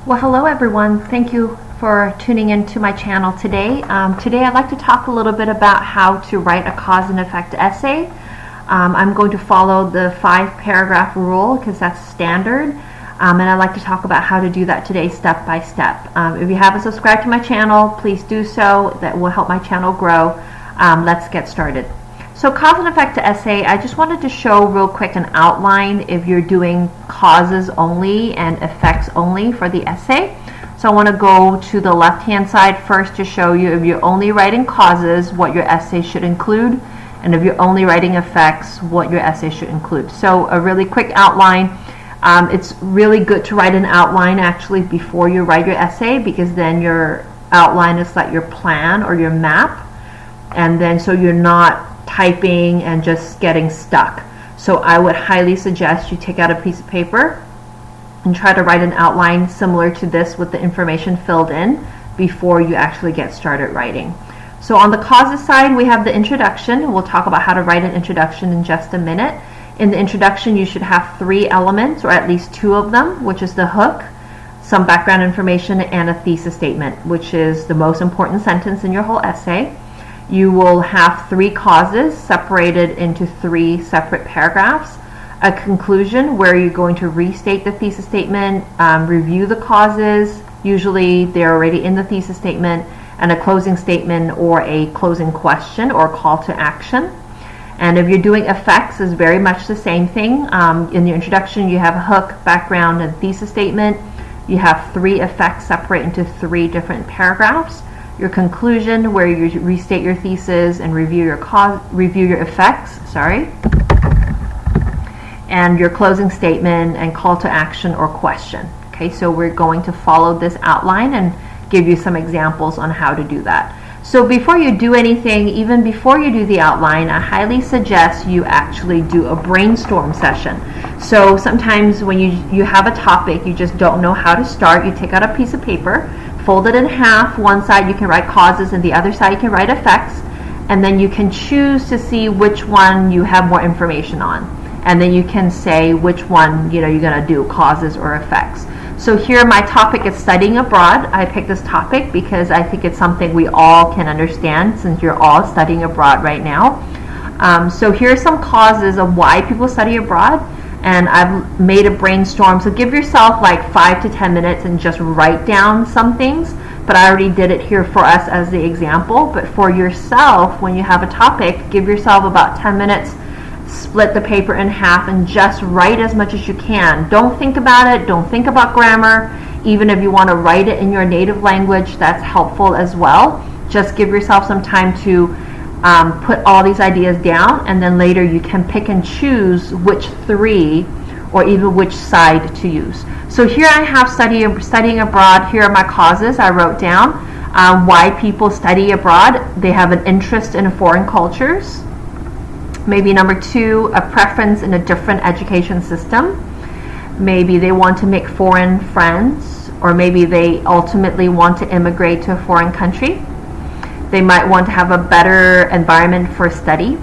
Well, hello everyone. Thank you for tuning into my channel today. Today I'd like to talk a little bit about how to write a cause and effect essay. I'm going to follow the 5-paragraph rule because that's standard, and I'd like to talk about how to do that today step by step. If you haven't subscribed to my channel, please do so. That will help my channel grow. Let's get started. So cause and effect essay, I just wanted to show real quick an outline if you're doing causes only and effects only for the essay. So I want to go to the left hand side first to show you if you're only writing causes, what your essay should include, and if you're only writing effects, what your essay should include. So a really quick outline. It's really good to write an outline actually before you write your essay, because then your outline is like your plan or your map, and then so you're not typing and just getting stuck. So I would highly suggest you take out a piece of paper and try to write an outline similar to this with the information filled in before you actually get started writing. So on the causes side, we have the introduction. We'll talk about how to write an introduction in just a minute. In the introduction, you should have 3 elements, or at least 2 of them, which is the hook, some background information, and a thesis statement, which is the most important sentence in your whole essay. You will have 3 causes separated into 3 separate paragraphs, a conclusion where you're going to restate the thesis statement, review the causes, usually they're already in the thesis statement, and a closing statement or a closing question or call to action. And if you're doing effects, it's very much the same thing. In the introduction, you have a hook, background, and thesis statement. You have 3 effects separate into 3 different paragraphs. Your conclusion, where you restate your thesis and review your effects, and your closing statement and call to action or question. Okay, so we're going to follow this outline and give you some examples on how to do that. So before you do anything, even before you do the outline, I highly suggest you actually do a brainstorm session. So sometimes when you have a topic, you just don't know how to start, you take out a piece of paper, fold it in half. One side you can write causes and the other side you can write effects, and then you can choose to see which one you have more information on, and then you can say which one you're going to do, causes or effects. So here my topic is studying abroad. I picked this topic because I think it's something we all can understand since you're all studying abroad right now. So here are some causes of why people study abroad, and I've made a brainstorm. So give yourself like 5 to 10 minutes and just write down some things, but I already did it here for us as the example. But for yourself, when you have a topic, give yourself about 10 minutes, split the paper in half, and just write as much as you can. Don't think about it, don't think about grammar. Even if you want to write it in your native language, that's helpful as well. Just give yourself some time to put all these ideas down, and then later you can pick and choose which 3 or even which side to use. So here I have studying abroad. Here are my causes I wrote down. Why people study abroad: they have an interest in foreign cultures. Maybe number 2, a preference in a different education system. Maybe they want to make foreign friends, or maybe they ultimately want to immigrate to a foreign country. They might want to have a better environment for study.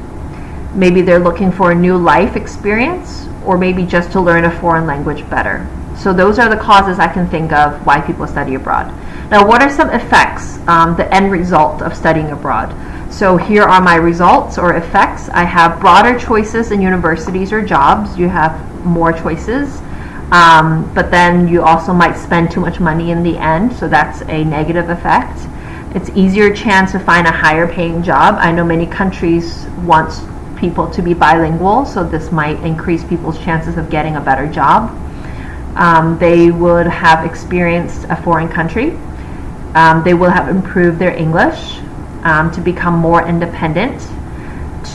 Maybe they're looking for a new life experience, or maybe just to learn a foreign language better. So those are the causes I can think of why people study abroad. Now, what are some effects, the end result of studying abroad? So here are my results or effects. I have broader choices in universities or jobs. You have more choices, but then you also might spend too much money in the end, so that's a negative effect. It's easier chance to find a higher paying job. I know many countries want people to be bilingual, so this might increase people's chances of getting a better job. They would have experienced a foreign country. They will have improved their English, to become more independent,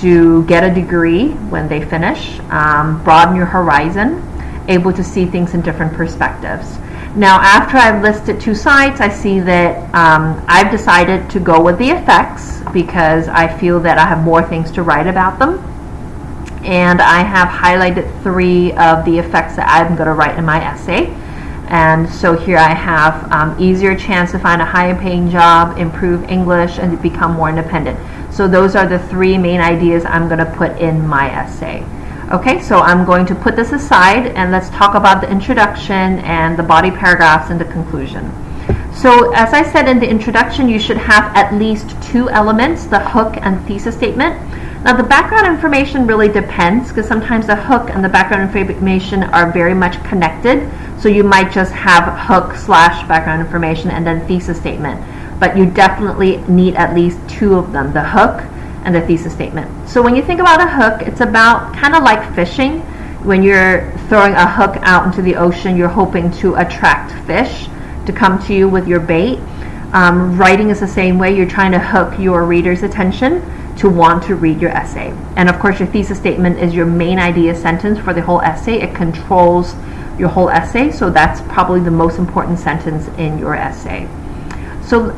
to get a degree when they finish, broaden your horizon, able to see things in different perspectives. Now, after I've listed 2 sides, I see that I've decided to go with the effects because I feel that I have more things to write about them. And I have highlighted 3 of the effects that I'm going to write in my essay. And so here I have easier chance to find a higher paying job, improve English, and to become more independent. So those are the 3 main ideas I'm going to put in my essay. Okay, so I'm going to put this aside and let's talk about the introduction and the body paragraphs and the conclusion. So as I said in the introduction, you should have at least two elements, the hook and thesis statement. Now the background information really depends, because sometimes the hook and the background information are very much connected. So you might just have hook / background information and then thesis statement. But you definitely need at least two of them, the hook and the thesis statement. So when you think about a hook, it's about kind of like fishing. When you're throwing a hook out into the ocean, you're hoping to attract fish to come to you with your bait. Writing is the same way. You're trying to hook your reader's attention to want to read your essay. And of course, your thesis statement is your main idea sentence for the whole essay. It controls your whole essay, so that's probably the most important sentence in your essay. So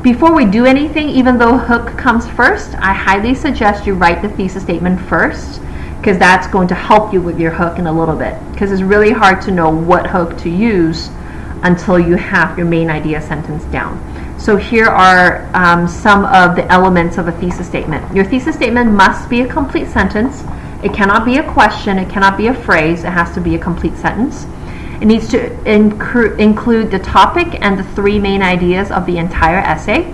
before we do anything, even though hook comes first, I highly suggest you write the thesis statement first, because that's going to help you with your hook in a little bit, because it's really hard to know what hook to use until you have your main idea sentence down. So here are some of the elements of a thesis statement. Your thesis statement must be a complete sentence. It cannot be a question, it cannot be a phrase, it has to be a complete sentence. It needs to include the topic and the three main ideas of the entire essay.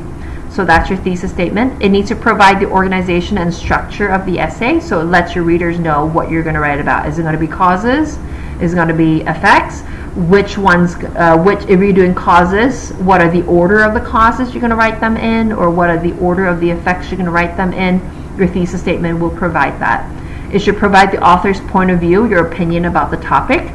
So that's your thesis statement. It needs to provide the organization and structure of the essay, so it lets your readers know what you're going to write about. Is it going to be causes? Is it going to be effects? Which ones, if you're doing causes, what are the order of the causes you're going to write them in, or what are the order of the effects you're going to write them in? Your thesis statement will provide that. It should provide the author's point of view, your opinion about the topic.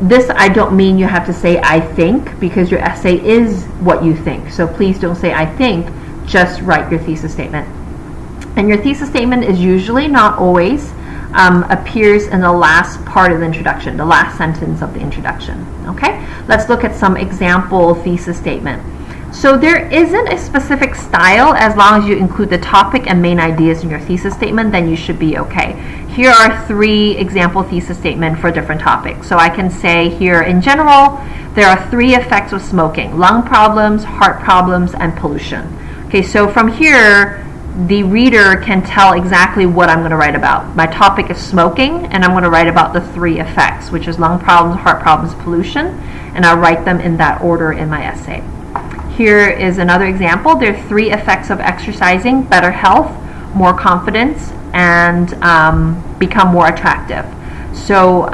This, I don't mean you have to say I think, because your essay is what you think. So please don't say I think, just write your thesis statement. And your thesis statement is usually, not always, appears in the last part of the introduction, the last sentence of the introduction. Okay, let's look at some example thesis statement. So there isn't a specific style. As long as you include the topic and main ideas in your thesis statement, then you should be okay. Here are 3 example thesis statements for different topics. So I can say here, in general, there are 3 effects of smoking: lung problems, heart problems, and pollution. Okay, so from here, the reader can tell exactly what I'm going to write about. My topic is smoking, and I'm going to write about the 3 effects, which is lung problems, heart problems, pollution, and I'll write them in that order in my essay. Here is another example. There are 3 effects of exercising: better health, more confidence, and become more attractive. So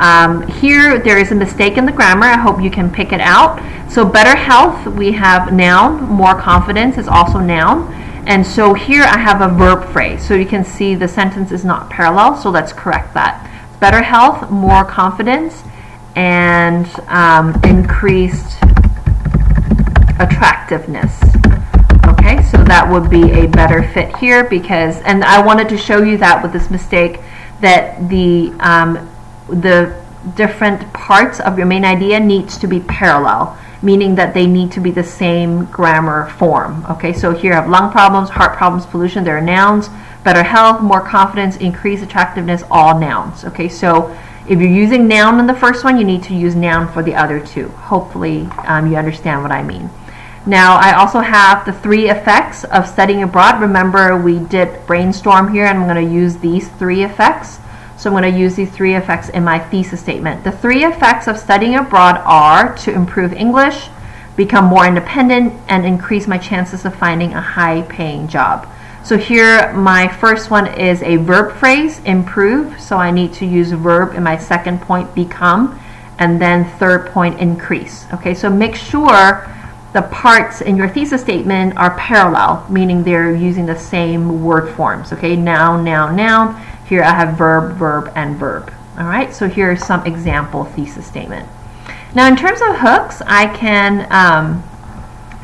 here there is a mistake in the grammar. I hope you can pick it out. So better health, we have noun. More confidence is also noun. And so here I have a verb phrase. So you can see the sentence is not parallel, so let's correct that. Better health, more confidence, and increased attractiveness. Okay, so that would be a better fit here, because, and I wanted to show you that with this mistake, that the different parts of your main idea needs to be parallel, meaning that they need to be the same grammar form. Okay, so here I have lung problems, heart problems, pollution, there are nouns. Better health, more confidence, increased attractiveness, all nouns. Okay, so if you're using noun in the first one, you need to use noun for the other 2. Hopefully you understand what I mean. Now I also have the 3 effects of studying abroad. Remember, we did brainstorm here, and I'm going to use these 3 effects. So I'm going to use these 3 effects in my thesis statement. The 3 effects of studying abroad are to improve English, become more independent, and increase my chances of finding a high-paying job. So here my first one is a verb phrase, improve. So I need to use verb in my second point, become, and then third point, increase. Okay, so make sure the parts in your thesis statement are parallel, meaning they're using the same word forms. Okay, noun, noun, noun. Here I have verb, verb, and verb. All right, so here are some example thesis statement. Now in terms of hooks, I can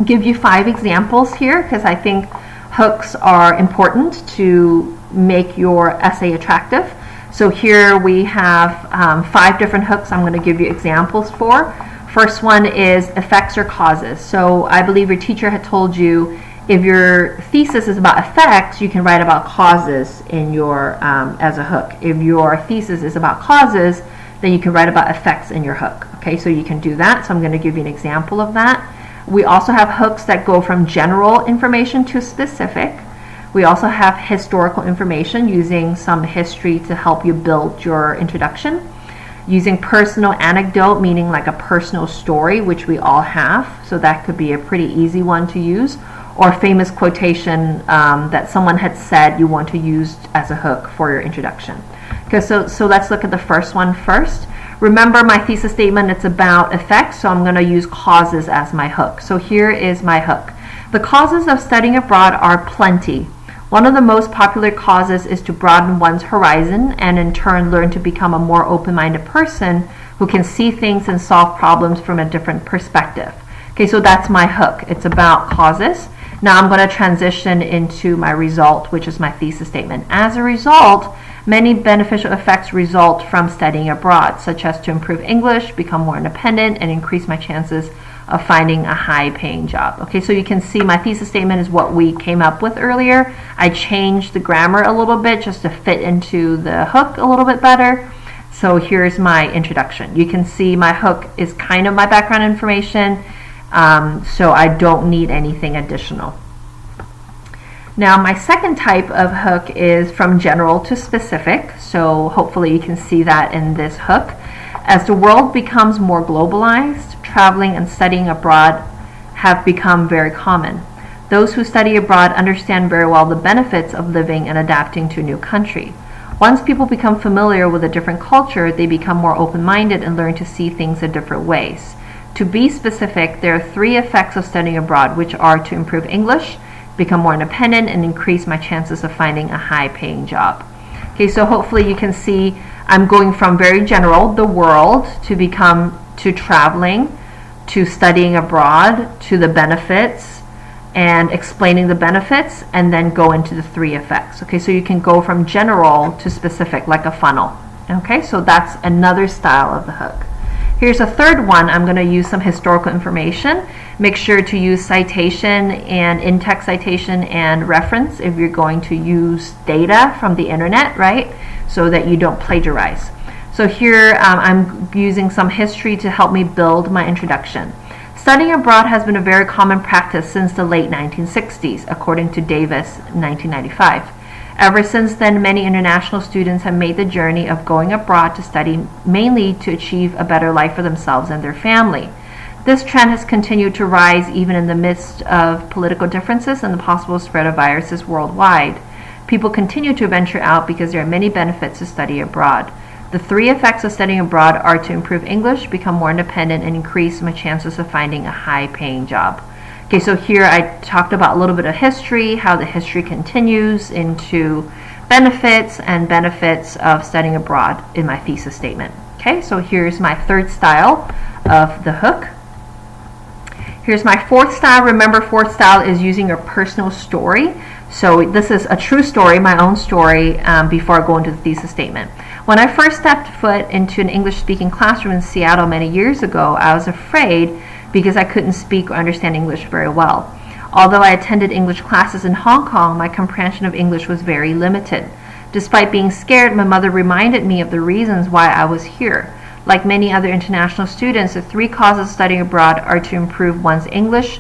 give you 5 examples here, because I think hooks are important to make your essay attractive. So here we have 5 different hooks I'm going to give you examples for. First one is effects or causes. So I believe your teacher had told you if your thesis is about effects, you can write about causes in your as a hook. If your thesis is about causes, then you can write about effects in your hook. Okay, so you can do that. So I'm going to give you an example of that. We also have hooks that go from general information to specific. We also have historical information, using some history to help you build your introduction. Using personal anecdote, meaning like a personal story, which we all have, so that could be a pretty easy one to use. Or famous quotation that someone had said you want to use as a hook for your introduction. Okay, so let's look at the first one first. Remember, my thesis statement, it's about effects, so I'm going to use causes as my hook. So here is my hook. The causes of studying abroad are plenty. One of the most popular causes is to broaden one's horizon and in turn learn to become a more open-minded person who can see things and solve problems from a different perspective. Okay, so that's my hook. It's about causes. Now I'm going to transition into my result, which is my thesis statement. As a result, many beneficial effects result from studying abroad, such as to improve English, become more independent, and increase my chances of finding a high-paying job. Okay, so you can see my thesis statement is what we came up with earlier. I changed the grammar a little bit just to fit into the hook a little bit better. So here's my introduction. You can see my hook is kind of my background information, so I don't need anything additional. Now my second type of hook is from general to specific, so hopefully you can see that in this hook. As the world becomes more globalized, traveling and studying abroad have become very common. Those who study abroad understand very well the benefits of living and adapting to a new country. Once people become familiar with a different culture, they become more open-minded and learn to see things in different ways. To be specific, there are 3 effects of studying abroad, which are to improve English, become more independent, and increase my chances of finding a high-paying job. Okay, so hopefully you can see I'm going from very general, the world, to traveling, to studying abroad, to the benefits, and explaining the benefits, and then go into the 3 effects. Okay, so you can go from general to specific, like a funnel. Okay, so that's another style of the hook. Here's a third one. I'm going to use some historical information. Make sure to use citation and in-text citation and reference if you're going to use data from the internet, right? So that you don't plagiarize. So here I'm using some history to help me build my introduction. Studying abroad has been a very common practice since the late 1960s, according to Davis, 1995. Ever since then, many international students have made the journey of going abroad to study, mainly to achieve a better life for themselves and their family. This trend has continued to rise even in the midst of political differences and the possible spread of viruses worldwide. People continue to venture out because there are many benefits to study abroad. The 3 effects of studying abroad are to improve English, become more independent, and increase my chances of finding a high-paying job. Okay, so here I talked about a little bit of history, how the history continues into benefits and benefits of studying abroad in my thesis statement. Okay, so here's my third style of the hook. Here's my fourth style. Remember, fourth style is using your personal story. So this is a true story, my own story, before I go into the thesis statement. When I first stepped foot into an English-speaking classroom in Seattle many years ago, I was afraid because I couldn't speak or understand English very well. Although I attended English classes in Hong Kong, my comprehension of English was very limited. Despite being scared, my mother reminded me of the reasons why I was here. Like many other international students, the 3 causes of studying abroad are to improve one's English,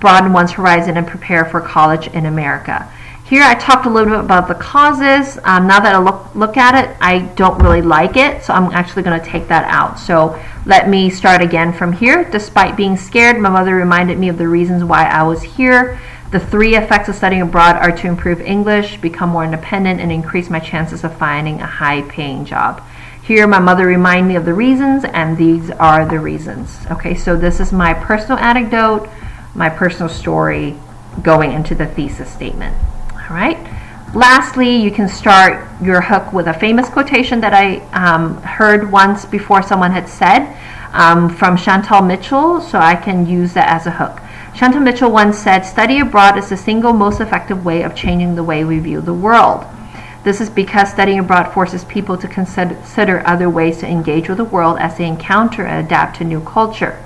broaden one's horizon, and prepare for college in America. Here I talked a little bit about the causes. Now that I look at it, I don't really like it, so I'm actually going to take that out. So let me start again from here. Despite being scared, my mother reminded me of the reasons why I was here. The 3 effects of studying abroad are to improve English, become more independent, and increase my chances of finding a high-paying job. Here my mother reminded me of the reasons, and these are the reasons. Okay, so this is my personal anecdote, my personal story going into the thesis statement. All right. Lastly, you can start your hook with a famous quotation that I heard once before someone had said from Chantal Mitchell, so I can use that as a hook. Chantal Mitchell once said, "Study abroad is the single most effective way of changing the way we view the world. This is because studying abroad forces people to consider other ways to engage with the world as they encounter and adapt to new culture.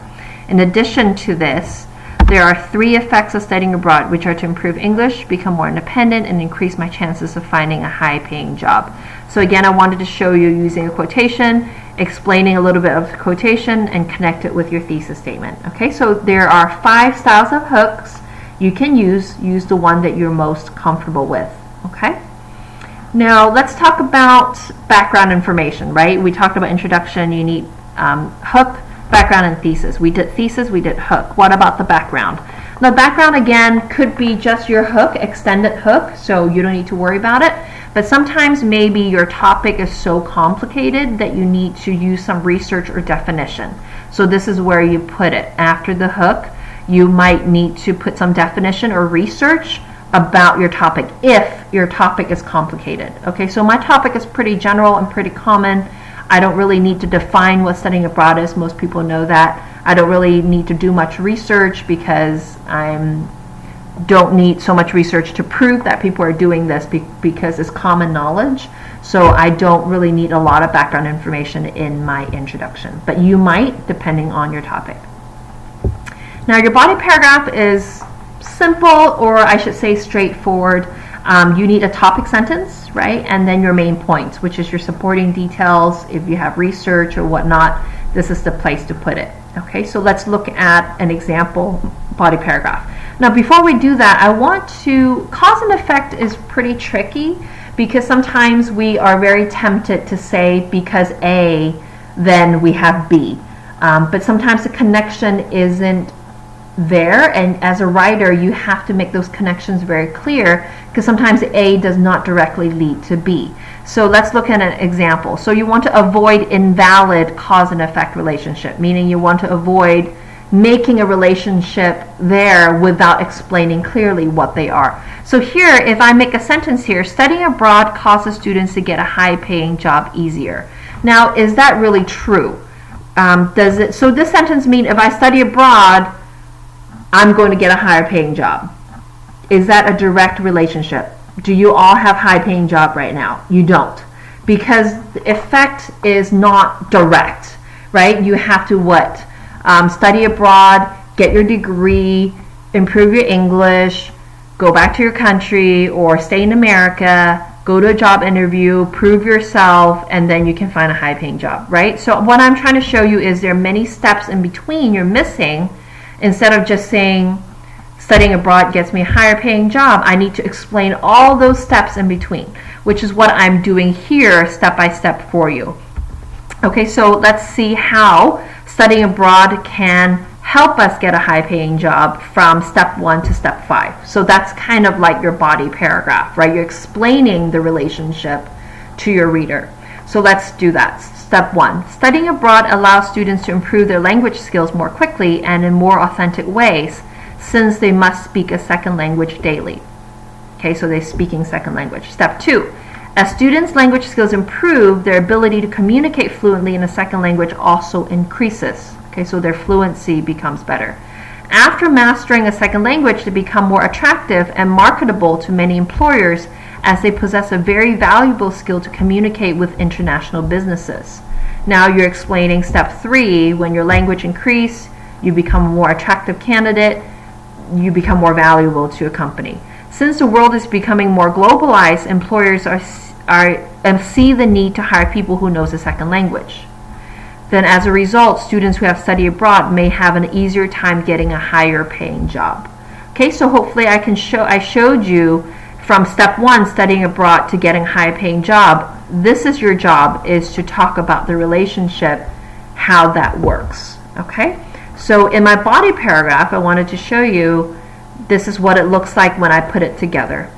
In addition to this, there are 3 effects of studying abroad, which are to improve English, become more independent, and increase my chances of finding a high-paying job." So again, I wanted to show you using a quotation, explaining a little bit of the quotation, and connect it with your thesis statement. Okay, so there are 5 styles of hooks. you can use the one that you're most comfortable with. Okay? Now let's talk about background information, right? We talked about introduction, you need hook, background, and thesis. We did thesis, we did hook. What about the background? The background, again, could be just your hook, extended hook, so you don't need to worry about it. But sometimes maybe your topic is so complicated that you need to use some research or definition. So this is where you put it. After the hook, you might need to put some definition or research about your topic if your topic is complicated. Okay, so my topic is pretty general and pretty common. I don't really need to define what studying abroad is. Most people know that. I don't really need to do much research because I don't need so much research to prove that people are doing this because it's common knowledge. So I don't really need a lot of background information in my introduction. But you might, depending on your topic. Now your body paragraph is simple, or I should say straightforward. You need a topic sentence, right? And then your main points, which is your supporting details. If you have research or whatnot, this is the place to put it. Okay, so let's look at an example body paragraph. Now, before we do that, I want to, cause and effect is pretty tricky because sometimes we are very tempted to say because A, then we have B. But sometimes the connection isn't there, and as a writer you have to make those connections very clear because sometimes A does not directly lead to B. So let's look at an example. So you want to avoid invalid cause and effect relationship, meaning you want to avoid making a relationship there without explaining clearly what they are. So here, if I make a sentence here, studying abroad causes students to get a high-paying job easier. Now, is that really true? So this sentence mean if I study abroad, I'm going to get a higher paying job. Is that a direct relationship? Do you all have high paying job right now? You don't. Because the effect is not direct, right? You have to what? Study abroad, get your degree, improve your English, go back to your country or stay in America, go to a job interview, prove yourself, and then you can find a high paying job, right? So what I'm trying to show you is there are many steps in between you're missing. Instead of just saying studying abroad gets me a higher paying job, I need to explain all those steps in between, which is what I'm doing here step by step for you. Okay, so let's see how studying abroad can help us get a high paying job from step 1 to step 5. So that's kind of like your body paragraph, right? You're explaining the relationship to your reader. So let's do that. Step 1. Studying abroad allows students to improve their language skills more quickly and in more authentic ways since they must speak a second language daily. Okay, so they're speaking second language. Step 2. As students' language skills improve, their ability to communicate fluently in a second language also increases. Okay, so their fluency becomes better. After mastering a second language, they become more attractive and marketable to many employers as they possess a very valuable skill to communicate with international businesses. Now you're explaining step 3, when your language increases, you become a more attractive candidate, you become more valuable to a company. Since the world is becoming more globalized, employers see the need to hire people who knows a second language. Then as a result, students who have studied abroad may have an easier time getting a higher paying job. Okay, so hopefully I showed you from step 1, studying abroad, to getting a high paying job. This is your job, is to talk about the relationship, how that works. Okay, so in my body paragraph, I wanted to show you this is what it looks like when I put it together.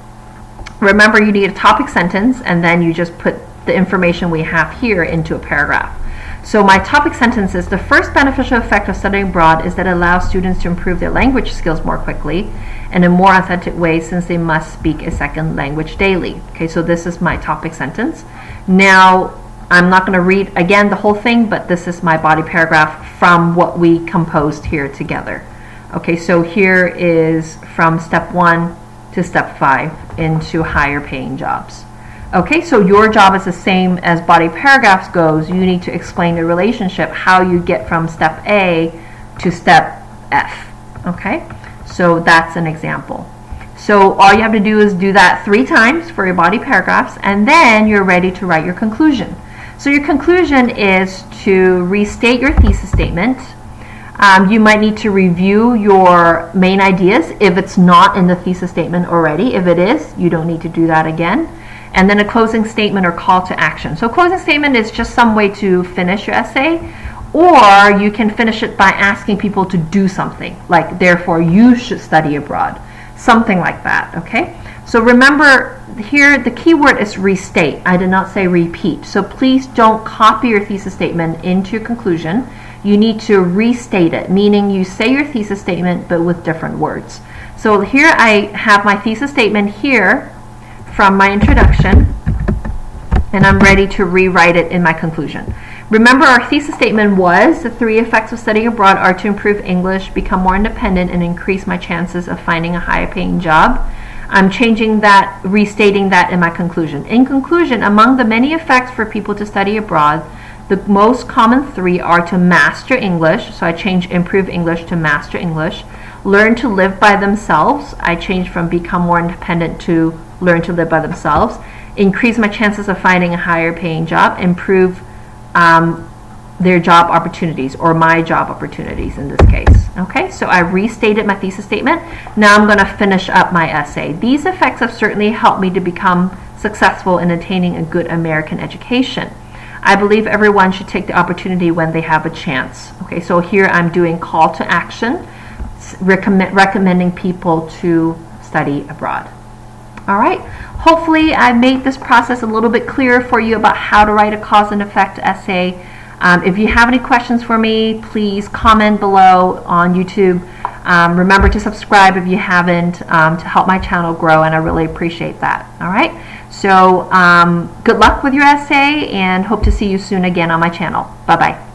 Remember, you need a topic sentence, and then you just put the information we have here into a paragraph. So my topic sentence is, the first beneficial effect of studying abroad is that it allows students to improve their language skills more quickly and in more authentic ways since they must speak a second language daily. Okay, so this is my topic sentence. Now, I'm not going to read again the whole thing, but this is my body paragraph from what we composed here together. Okay, so here is from step 1 to step 5 into higher paying jobs. Okay, so your job is the same as body paragraphs goes. You need to explain the relationship, how you get from step A to step F. Okay, so that's an example. So all you have to do is do that 3 times for your body paragraphs, and then you're ready to write your conclusion. So your conclusion is to restate your thesis statement, You might need to review your main ideas if it's not in the thesis statement already. If it is, you don't need to do that again. And then a closing statement or call to action. So closing statement is just some way to finish your essay, or you can finish it by asking people to do something, like therefore you should study abroad, something like that, okay? So remember here the key word is restate. I did not say repeat. So please don't copy your thesis statement into your conclusion. You need to restate it, meaning you say your thesis statement but with different words. So here I have my thesis statement here from my introduction, and I'm ready to rewrite it in my conclusion. Remember, our thesis statement was the 3 effects of studying abroad are to improve English, become more independent, and increase my chances of finding a higher paying job. I'm changing that, restating that in my conclusion. In conclusion, among the many effects for people to study abroad, the most common 3 are to master English, so I change improve English to master English, learn to live by themselves, I change from become more independent to learn to live by themselves, increase my chances of finding a higher paying job, improve their job opportunities, or my job opportunities in this case. Okay, so I restated my thesis statement. Now I'm going to finish up my essay. These effects have certainly helped me to become successful in attaining a good American education. I believe everyone should take the opportunity when they have a chance. Okay, so here I'm doing call to action, recommending people to study abroad. All right, hopefully I made this process a little bit clearer for you about how to write a cause and effect essay. If you have any questions for me, please comment below on YouTube. Remember to subscribe if you haven't, to help my channel grow, and I really appreciate that. All right, so good luck with your essay, and hope to see you soon again on my channel. Bye-bye.